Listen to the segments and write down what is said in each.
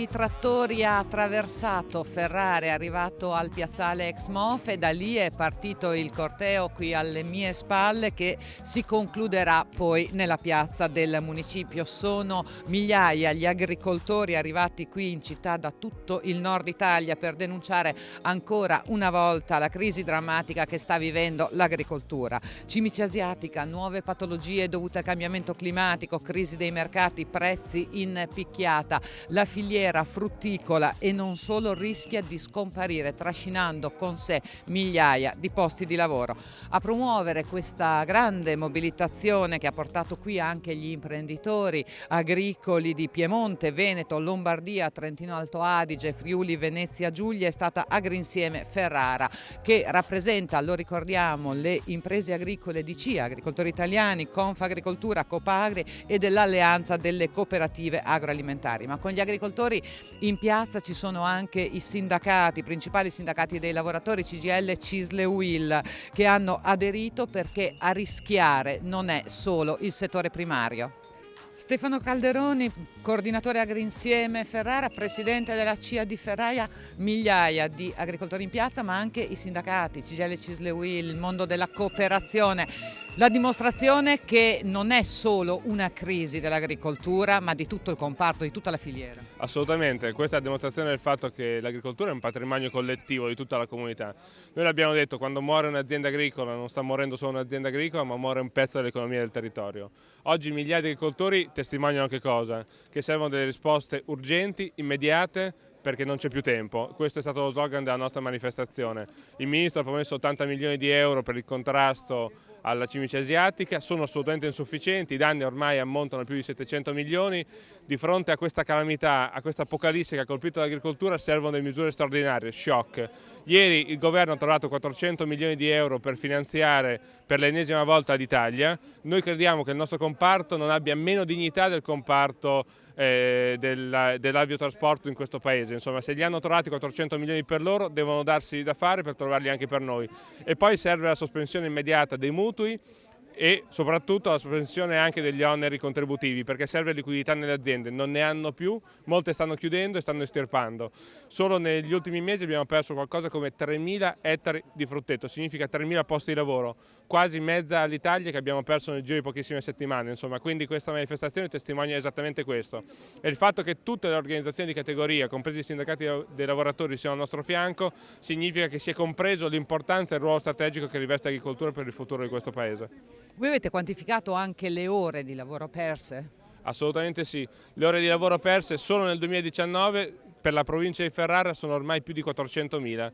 di trattori ha attraversato Ferrara, è arrivato al piazzale Exmof e da lì è partito il corteo qui alle mie spalle che si concluderà poi nella piazza del municipio. Sono migliaia gli agricoltori arrivati qui in città da tutto il nord Italia per denunciare ancora una volta la crisi drammatica che sta vivendo l'agricoltura. Cimice asiatica, nuove patologie dovute al cambiamento climatico, crisi dei mercati, prezzi in picchiata. La filiera frutticola e non solo rischia di scomparire, trascinando con sé migliaia di posti di lavoro. A promuovere questa grande mobilitazione che ha portato qui anche gli imprenditori agricoli di Piemonte, Veneto, Lombardia, Trentino Alto Adige, Friuli, Venezia Giulia è stata Agrinsieme Ferrara, che rappresenta, lo ricordiamo, le imprese agricole di CIA, Agricoltori Italiani, Confagricoltura, Copagri e dell'Alleanza delle Cooperative Agroalimentari. Ma con gli agricoltori in piazza ci sono anche i sindacati, i principali sindacati dei lavoratori, CGIL, CISL e UIL, che hanno aderito perché a rischiare non è solo il settore primario. Stefano Calderoni, coordinatore Agrinsieme Ferrara, presidente della CIA di Ferrara, migliaia di agricoltori in piazza, ma anche i sindacati, CGIL, CISL, UIL, il mondo della cooperazione. La dimostrazione che non è solo una crisi dell'agricoltura, ma di tutto il comparto, di tutta la filiera. Assolutamente, questa è la dimostrazione del fatto che l'agricoltura è un patrimonio collettivo di tutta la comunità. Noi l'abbiamo detto, quando muore un'azienda agricola non sta morendo solo un'azienda agricola, ma muore un pezzo dell'economia del territorio. Oggi migliaia di agricoltori testimoniano che cosa? Che servono delle risposte urgenti, immediate, perché non c'è più tempo. Questo è stato lo slogan della nostra manifestazione. Il Ministro ha promesso 80 milioni di euro per il contrasto alla cimice asiatica, sono assolutamente insufficienti, i danni ormai ammontano a più di 700 milioni, di fronte a questa calamità, a questa apocalisse che ha colpito l'agricoltura servono delle misure straordinarie, shock. Ieri il governo ha trovato 400 milioni di euro per finanziare per l'ennesima volta l'Italia. Noi crediamo che il nostro comparto non abbia meno dignità del comparto dell'aviotrasporto in questo paese. Insomma, se li hanno trovati 400 milioni per loro, devono darsi da fare per trovarli anche per noi. E poi serve la sospensione immediata dei mutui e soprattutto la sospensione anche degli oneri contributivi, perché serve liquidità nelle aziende, non ne hanno più, molte stanno chiudendo e stanno estirpando. Solo negli ultimi mesi abbiamo perso qualcosa come 3.000 ettari di frutteto, significa 3.000 posti di lavoro, quasi mezza l'Italia che abbiamo perso nel giro di pochissime settimane. Insomma, quindi questa manifestazione testimonia esattamente questo. E il fatto che tutte le organizzazioni di categoria, compresi i sindacati dei lavoratori, siano al nostro fianco, significa che si è compreso l'importanza e il ruolo strategico che riveste l'agricoltura per il futuro di questo Paese. Voi avete quantificato anche le ore di lavoro perse? Assolutamente sì, le ore di lavoro perse solo nel 2019 per la provincia di Ferrara sono ormai più di 400.000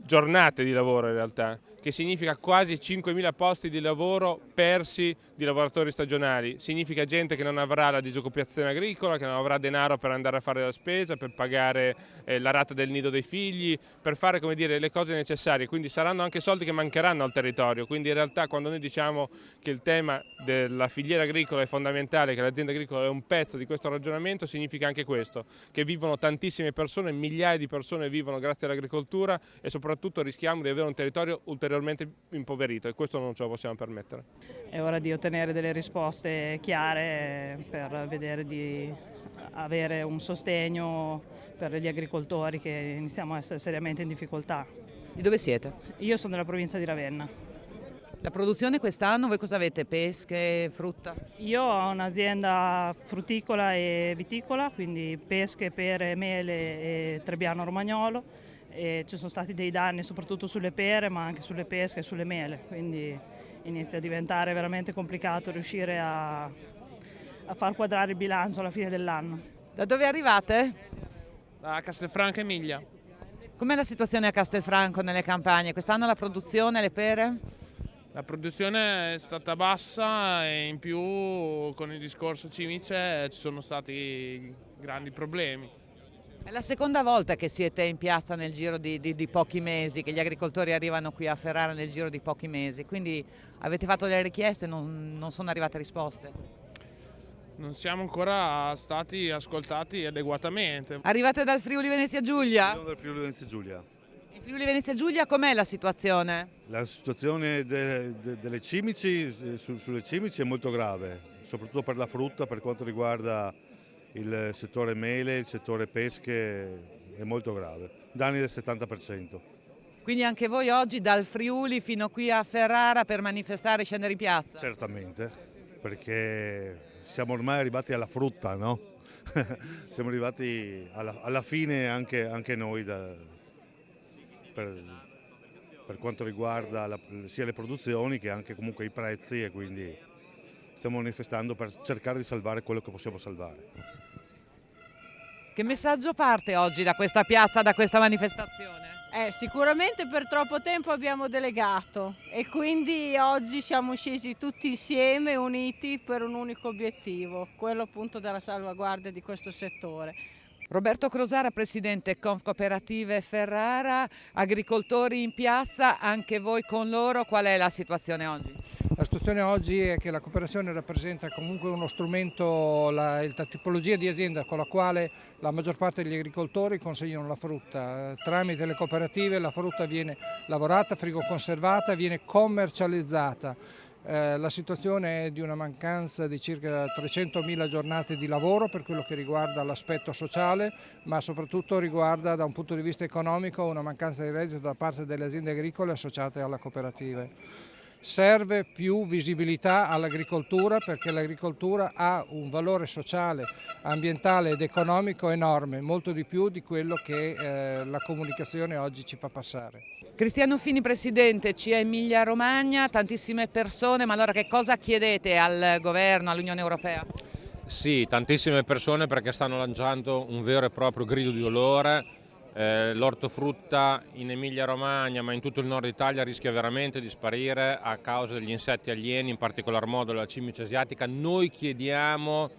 giornate di lavoro in realtà, che significa quasi 5.000 posti di lavoro persi di lavoratori stagionali, significa gente che non avrà la disoccupazione agricola, che non avrà denaro per andare a fare la spesa, per pagare la rata del nido dei figli, per fare, come dire, le cose necessarie, quindi saranno anche soldi che mancheranno al territorio. Quindi in realtà quando noi diciamo che il tema della filiera agricola è fondamentale, che l'azienda agricola è un pezzo di questo ragionamento, significa anche questo, che vivono tantissime persone, migliaia di persone vivono grazie all'agricoltura e soprattutto rischiamo di avere un territorio ulteriormente impoverito e questo non ce lo possiamo permettere. È ora di ottenere delle risposte chiare per vedere di avere un sostegno per gli agricoltori che iniziamo a essere seriamente in difficoltà. Di dove siete? Io sono della provincia di Ravenna. La produzione quest'anno, voi cosa avete? Pesche, frutta? Io ho un'azienda frutticola e viticola, quindi pesche, pere, mele e Trebbiano Romagnolo. E ci sono stati dei danni soprattutto sulle pere ma anche sulle pesche e sulle mele, quindi inizia a diventare veramente complicato riuscire a far quadrare il bilancio alla fine dell'anno. Da dove arrivate? Da Castelfranco Emilia. Com'è la situazione a Castelfranco nelle campagne? Quest'anno la produzione, le pere? La produzione è stata bassa e in più con il discorso cimice ci sono stati grandi problemi. È la seconda volta che siete in piazza nel giro di pochi mesi, che gli agricoltori arrivano qui a Ferrara nel giro di pochi mesi, quindi avete fatto delle richieste e non sono arrivate risposte? Non siamo ancora stati ascoltati adeguatamente. Arrivate dal Friuli Venezia Giulia? Sono dal Friuli Venezia Giulia. In Friuli Venezia Giulia com'è la situazione? La situazione delle cimici, sulle cimici è molto grave, soprattutto per la frutta, per quanto riguarda il settore mele, il settore pesche è molto grave, danni del 70%. Quindi anche voi oggi dal Friuli fino qui a Ferrara per manifestare e scendere in piazza? Certamente, perché siamo ormai arrivati alla frutta, no? Siamo arrivati alla fine anche noi per quanto riguarda sia le produzioni che anche comunque i prezzi, e quindi stiamo manifestando per cercare di salvare quello che possiamo salvare. Che messaggio parte oggi da questa piazza, da questa manifestazione? Sicuramente per troppo tempo abbiamo delegato e quindi oggi siamo scesi tutti insieme, uniti per un unico obiettivo, quello appunto della salvaguardia di questo settore. Roberto Crosara, presidente Confcooperative Ferrara, agricoltori in piazza, anche voi con loro, qual è la situazione oggi? La situazione oggi è che la cooperazione rappresenta comunque uno strumento, la tipologia di azienda con la quale la maggior parte degli agricoltori consegnano la frutta. Tramite le cooperative la frutta viene lavorata, frigoconservata, viene commercializzata. La situazione è di una mancanza di circa 300.000 giornate di lavoro per quello che riguarda l'aspetto sociale, ma soprattutto riguarda da un punto di vista economico una mancanza di reddito da parte delle aziende agricole associate alle cooperative. Serve più visibilità all'agricoltura perché l'agricoltura ha un valore sociale, ambientale ed economico enorme, molto di più di quello che la comunicazione oggi ci fa passare. Cristiano Fini, presidente, CIA Emilia Romagna, tantissime persone, ma allora che cosa chiedete al governo, all'Unione Europea? Sì, tantissime persone perché stanno lanciando un vero e proprio grido di dolore. L'ortofrutta in Emilia Romagna, ma in tutto il nord Italia, rischia veramente di sparire a causa degli insetti alieni, in particolar modo la cimice asiatica. Noi chiediamo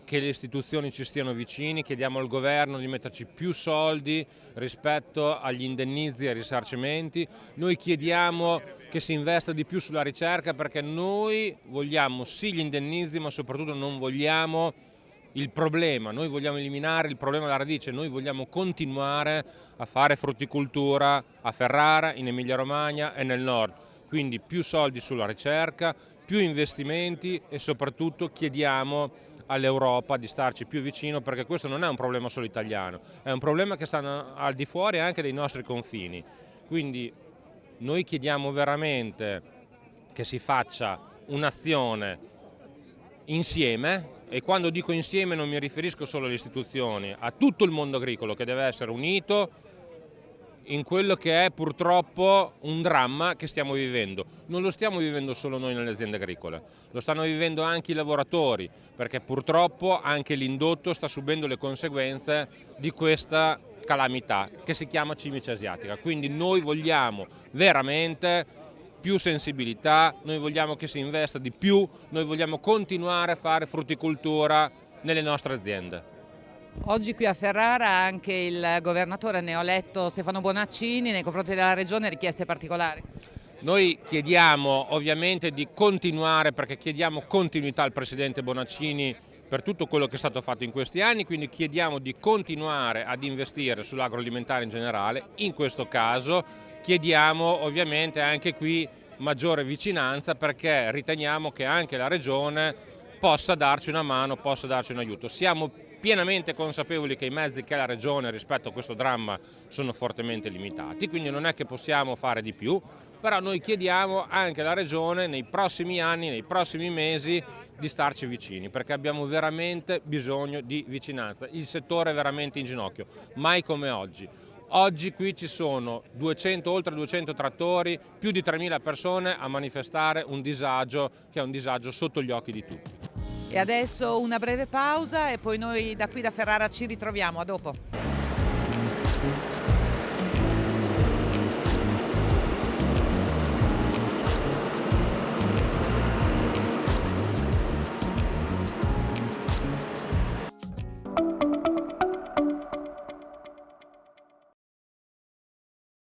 che le istituzioni ci stiano vicini, chiediamo al governo di metterci più soldi rispetto agli indennizzi e ai risarcimenti. Noi chiediamo che si investa di più sulla ricerca perché noi vogliamo sì gli indennizzi, ma soprattutto non vogliamo il problema, noi vogliamo eliminare il problema alla radice, noi vogliamo continuare a fare frutticoltura a Ferrara, in Emilia Romagna e nel nord, quindi più soldi sulla ricerca, più investimenti e soprattutto chiediamo all'Europa di starci più vicino perché questo non è un problema solo italiano, è un problema che sta al di fuori anche dei nostri confini, quindi noi chiediamo veramente che si faccia un'azione insieme. E quando dico insieme non mi riferisco solo alle istituzioni, a tutto il mondo agricolo che deve essere unito in quello che è purtroppo un dramma che stiamo vivendo. Non lo stiamo vivendo solo noi nelle aziende agricole, lo stanno vivendo anche i lavoratori, perché purtroppo anche l'indotto sta subendo le conseguenze di questa calamità che si chiama cimice asiatica. Quindi noi vogliamo veramente più sensibilità, noi vogliamo che si investa di più, noi vogliamo continuare a fare frutticoltura nelle nostre aziende. Oggi qui a Ferrara anche il governatore neoeletto Stefano Bonaccini nei confronti della regione richieste particolari. Noi chiediamo ovviamente di continuare perché chiediamo continuità al presidente Bonaccini per tutto quello che è stato fatto in questi anni, quindi chiediamo di continuare ad investire sull'agroalimentare in generale, in questo caso chiediamo ovviamente anche qui maggiore vicinanza perché riteniamo che anche la Regione possa darci una mano, possa darci un aiuto. Siamo pienamente consapevoli che i mezzi che ha la Regione rispetto a questo dramma sono fortemente limitati, quindi non è che possiamo fare di più, però noi chiediamo anche alla Regione nei prossimi anni, nei prossimi mesi di starci vicini perché abbiamo veramente bisogno di vicinanza. Il settore è veramente in ginocchio, mai come oggi. Oggi qui ci sono oltre 200 trattori, più di 3.000 persone a manifestare un disagio che è un disagio sotto gli occhi di tutti. E adesso una breve pausa e poi noi da qui da Ferrara ci ritroviamo, a dopo.